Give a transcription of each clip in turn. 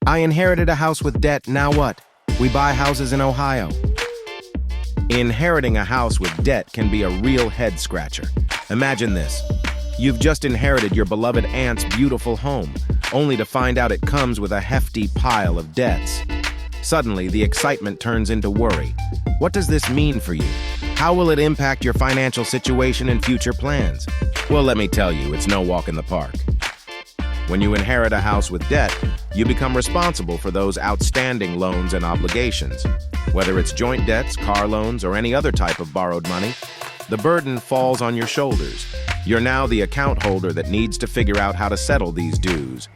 I inherited a house with debt, now what? We buy houses in Ohio. Inheriting a house with debt can be a real head-scratcher. Imagine this. You've just inherited your beloved aunt's beautiful home, only to find out it comes with a hefty pile of debts. Suddenly, the excitement turns into worry. What does this mean for you? How will it impact your financial situation and future plans? Well, let me tell you, it's no walk in the park. When you inherit a house with debt, you become responsible for those outstanding loans and obligations. Whether it's joint debts, car loans, or any other type of borrowed money, the burden falls on your shoulders. You're now the account holder that needs to figure out how to settle these dues.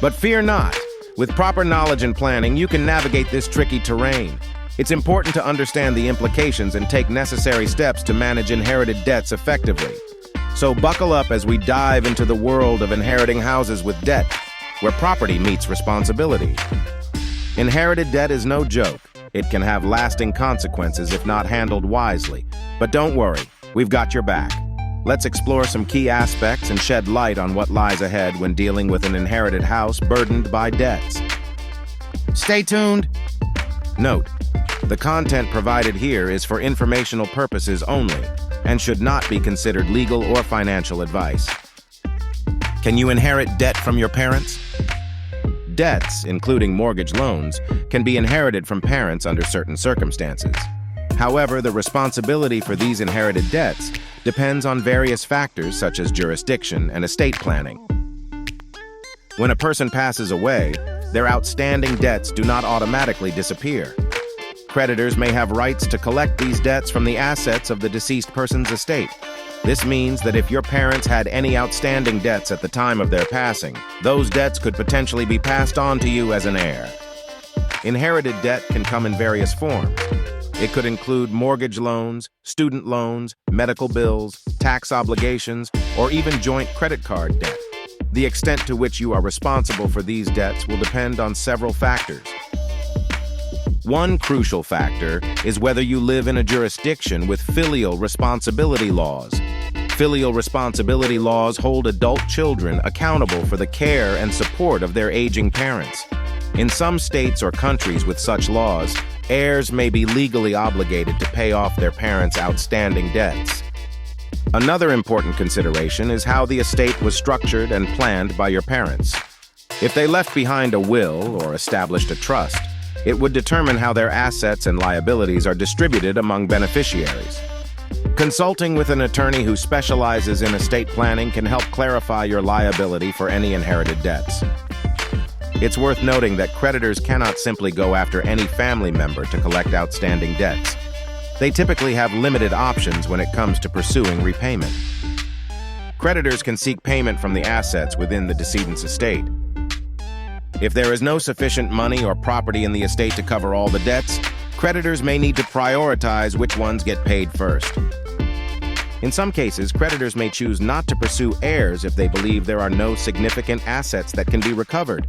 But fear not. With proper knowledge and planning, you can navigate this tricky terrain. It's important to understand the implications and take necessary steps to manage inherited debts effectively. So buckle up as we dive into the world of inheriting houses with debt, where property meets responsibility. Inherited debt is no joke. It can have lasting consequences if not handled wisely. But don't worry, we've got your back. Let's explore some key aspects and shed light on what lies ahead when dealing with an inherited house burdened by debts. Stay tuned! Note, the content provided here is for informational purposes only and should not be considered legal or financial advice. Can you inherit debt from your parents? Debts, including mortgage loans, can be inherited from parents under certain circumstances. However, the responsibility for these inherited debts depends on various factors such as jurisdiction and estate planning. When a person passes away, their outstanding debts do not automatically disappear. Creditors may have rights to collect these debts from the assets of the deceased person's estate. This means that if your parents had any outstanding debts at the time of their passing, those debts could potentially be passed on to you as an heir. Inherited debt can come in various forms. It could include mortgage loans, student loans, medical bills, tax obligations, or even joint credit card debt. The extent to which you are responsible for these debts will depend on several factors. One crucial factor is whether you live in a jurisdiction with filial responsibility laws. Filial responsibility laws hold adult children accountable for the care and support of their aging parents. In some states or countries with such laws, heirs may be legally obligated to pay off their parents' outstanding debts. Another important consideration is how the estate was structured and planned by your parents. If they left behind a will or established a trust, it would determine how their assets and liabilities are distributed among beneficiaries. Consulting with an attorney who specializes in estate planning can help clarify your liability for any inherited debts. It's worth noting that creditors cannot simply go after any family member to collect outstanding debts. They typically have limited options when it comes to pursuing repayment. Creditors can seek payment from the assets within the decedent's estate. If there is no sufficient money or property in the estate to cover all the debts, creditors may need to prioritize which ones get paid first. In some cases, creditors may choose not to pursue heirs if they believe there are no significant assets that can be recovered.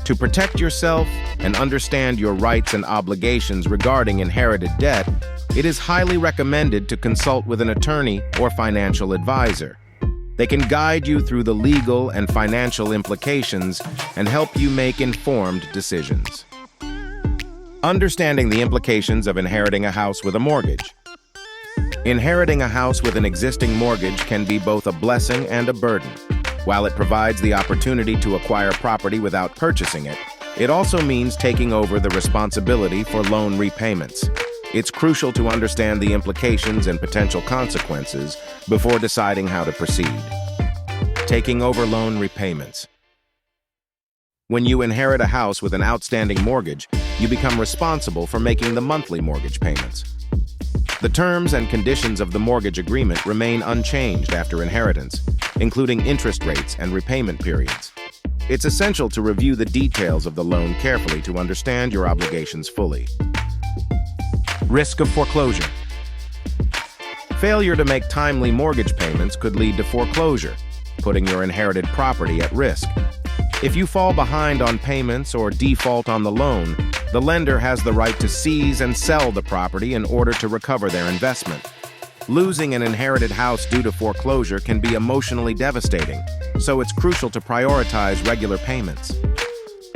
To protect yourself and understand your rights and obligations regarding inherited debt, it is highly recommended to consult with an attorney or financial advisor. They can guide you through the legal and financial implications and help you make informed decisions. Understanding the implications of inheriting a house with a mortgage. Inheriting a house with an existing mortgage can be both a blessing and a burden. While it provides the opportunity to acquire property without purchasing it, it also means taking over the responsibility for loan repayments. It's crucial to understand the implications and potential consequences before deciding how to proceed. Taking over loan repayments. When you inherit a house with an outstanding mortgage, you become responsible for making the monthly mortgage payments. The terms and conditions of the mortgage agreement remain unchanged after inheritance, including interest rates and repayment periods. It's essential to review the details of the loan carefully to understand your obligations fully. Risk of foreclosure. Failure to make timely mortgage payments could lead to foreclosure, putting your inherited property at risk. If you fall behind on payments or default on the loan, the lender has the right to seize and sell the property in order to recover their investment. Losing an inherited house due to foreclosure can be emotionally devastating, so it's crucial to prioritize regular payments.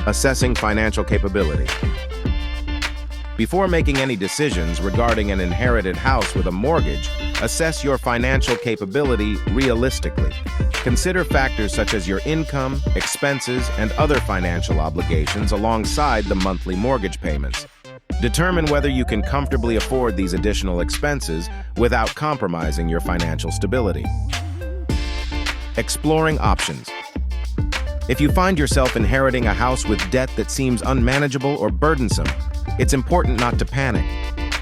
Assessing financial capability. Before making any decisions regarding an inherited house with a mortgage, assess your financial capability realistically. Consider factors such as your income, expenses, and other financial obligations alongside the monthly mortgage payments. Determine whether you can comfortably afford these additional expenses without compromising your financial stability. Exploring options. If you find yourself inheriting a house with debt that seems unmanageable or burdensome, it's important not to panic.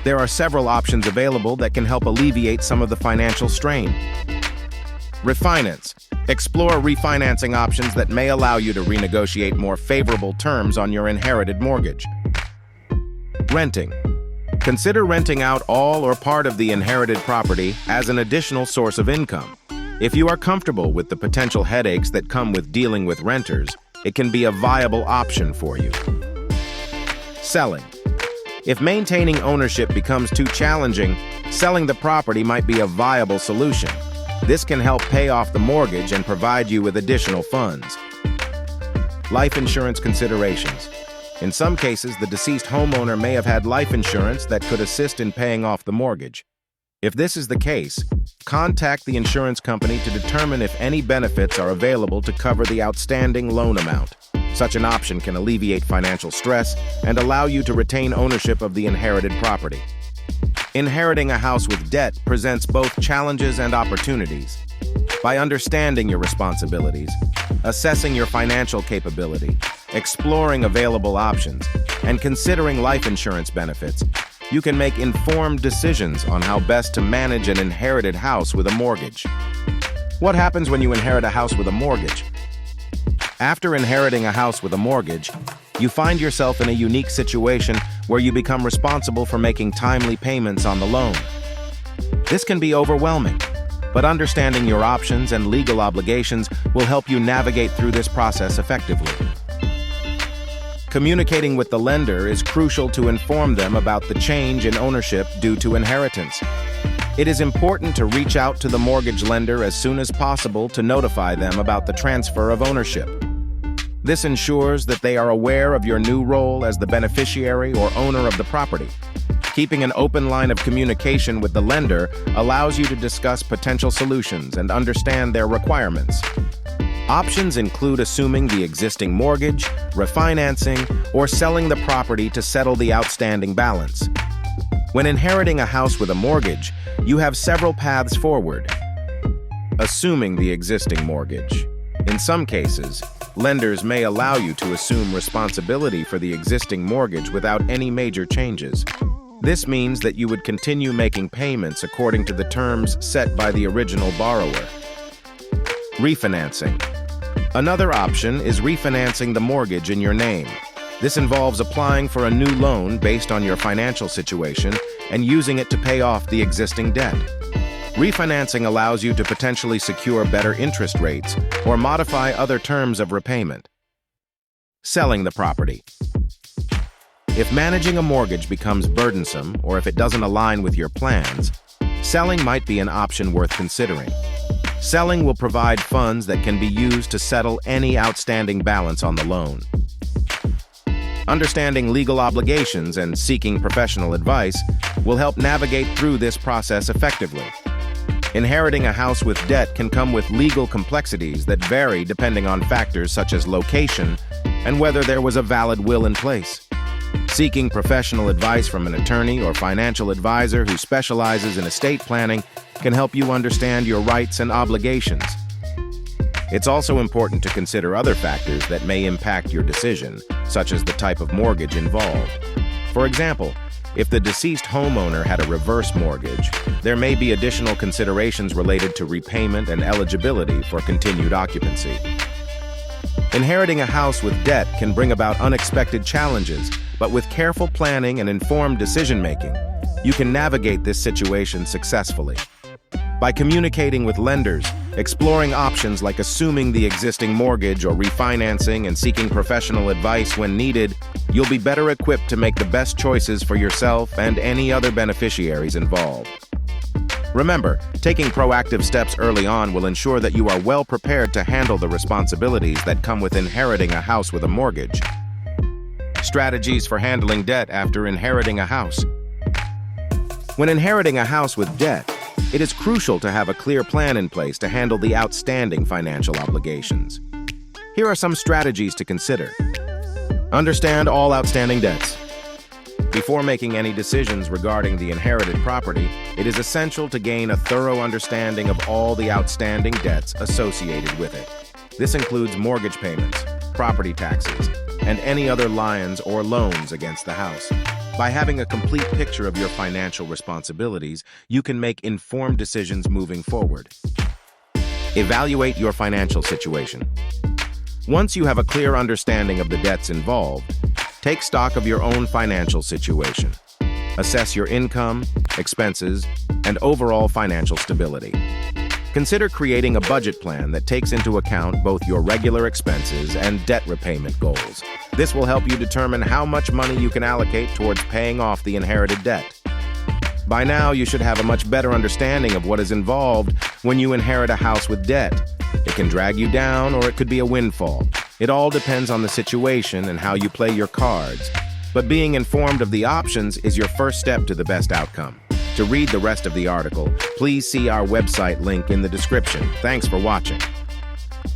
There are several options available that can help alleviate some of the financial strain. Refinance. Explore refinancing options that may allow you to renegotiate more favorable terms on your inherited mortgage. Renting. Consider renting out all or part of the inherited property as an additional source of income. If you are comfortable with the potential headaches that come with dealing with renters, it can be a viable option for you. Selling. If maintaining ownership becomes too challenging, selling the property might be a viable solution. This can help pay off the mortgage and provide you with additional funds. Life insurance considerations. In some cases, the deceased homeowner may have had life insurance that could assist in paying off the mortgage. If this is the case, contact the insurance company to determine if any benefits are available to cover the outstanding loan amount. Such an option can alleviate financial stress and allow you to retain ownership of the inherited property. Inheriting a house with debt presents both challenges and opportunities. By understanding your responsibilities, assessing your financial capability, exploring available options, and considering life insurance benefits, you can make informed decisions on how best to manage an inherited house with a mortgage. What happens when you inherit a house with a mortgage? After inheriting a house with a mortgage, you find yourself in a unique situation where you become responsible for making timely payments on the loan. This can be overwhelming, but understanding your options and legal obligations will help you navigate through this process effectively. Communicating with the lender is crucial to inform them about the change in ownership due to inheritance. It is important to reach out to the mortgage lender as soon as possible to notify them about the transfer of ownership. This ensures that they are aware of your new role as the beneficiary or owner of the property. Keeping an open line of communication with the lender allows you to discuss potential solutions and understand their requirements. Options include assuming the existing mortgage, refinancing, or selling the property to settle the outstanding balance. When inheriting a house with a mortgage, you have several paths forward. Assuming the existing mortgage. In some cases, lenders may allow you to assume responsibility for the existing mortgage without any major changes. This means that you would continue making payments according to the terms set by the original borrower. Refinancing. Another option is refinancing the mortgage in your name. This involves applying for a new loan based on your financial situation and using it to pay off the existing debt. Refinancing allows you to potentially secure better interest rates or modify other terms of repayment. Selling the property. If managing a mortgage becomes burdensome or if it doesn't align with your plans, selling might be an option worth considering. Selling will provide funds that can be used to settle any outstanding balance on the loan. Understanding legal obligations and seeking professional advice will help navigate through this process effectively. Inheriting a house with debt can come with legal complexities that vary depending on factors such as location and whether there was a valid will in place. Seeking professional advice from an attorney or financial advisor who specializes in estate planning can help you understand your rights and obligations. It's also important to consider other factors that may impact your decision, such as the type of mortgage involved. For example, if the deceased homeowner had a reverse mortgage, there may be additional considerations related to repayment and eligibility for continued occupancy. Inheriting a house with debt can bring about unexpected challenges, but with careful planning and informed decision-making, you can navigate this situation successfully. By communicating with lenders, exploring options like assuming the existing mortgage or refinancing and seeking professional advice when needed, you'll be better equipped to make the best choices for yourself and any other beneficiaries involved. Remember, taking proactive steps early on will ensure that you are well prepared to handle the responsibilities that come with inheriting a house with a mortgage. Strategies for handling debt after inheriting a house. When inheriting a house with debt, it is crucial to have a clear plan in place to handle the outstanding financial obligations. Here are some strategies to consider. Understand all outstanding debts. Before making any decisions regarding the inherited property, it is essential to gain a thorough understanding of all the outstanding debts associated with it. This includes mortgage payments, property taxes, and any other liens or loans against the house. By having a complete picture of your financial responsibilities, you can make informed decisions moving forward. Evaluate your financial situation. Once you have a clear understanding of the debts involved, take stock of your own financial situation. Assess your income, expenses, and overall financial stability. Consider creating a budget plan that takes into account both your regular expenses and debt repayment goals. This will help you determine how much money you can allocate towards paying off the inherited debt. By now, you should have a much better understanding of what is involved when you inherit a house with debt. It can drag you down, or it could be a windfall. It all depends on the situation and how you play your cards. But being informed of the options is your first step to the best outcome. To read the rest of the article, please see our website link in the description. Thanks for watching.